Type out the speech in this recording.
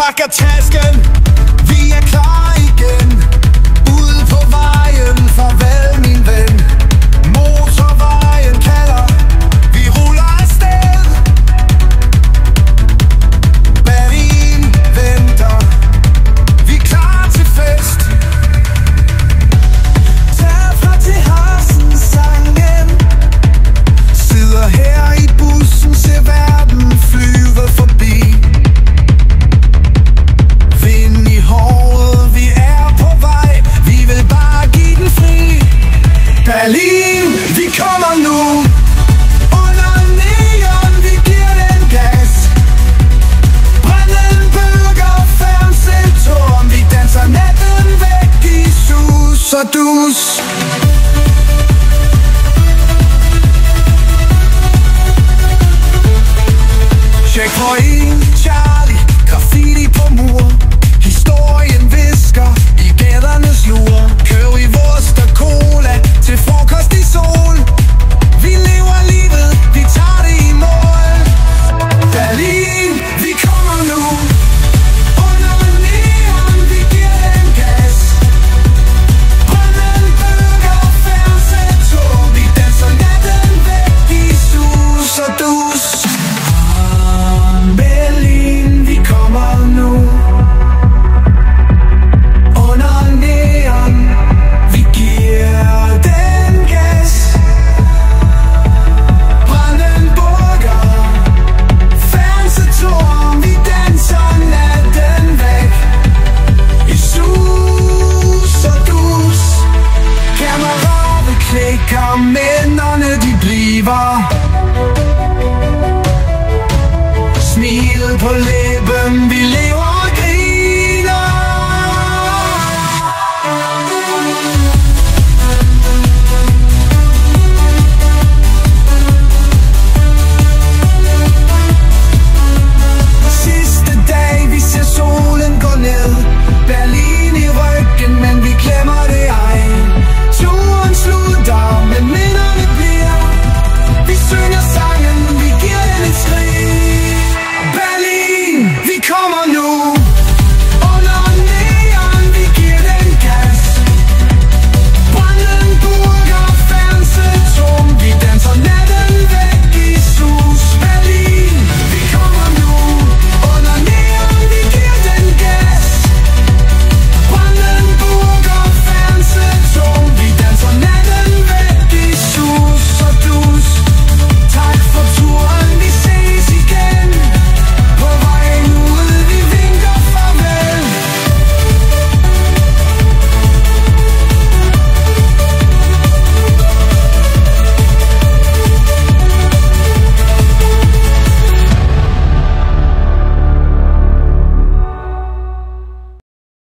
pakker tasken, vi er klar igen. Ude på vejen, farvel min ven. Motorvejen kalder, vi ruller afsted. Berlin venter, vi er klar til fest. Derfra til Harsen sangen, sidder her i bussen, ser verden flyve forbi. Vind i håret, vi er på vej, vi vil bare give den fri. Berlin, vi kommer nu. Under neon, vi giver den gas. Brandenburger, Fernsehturm, vi danser natten væk i sus og dus.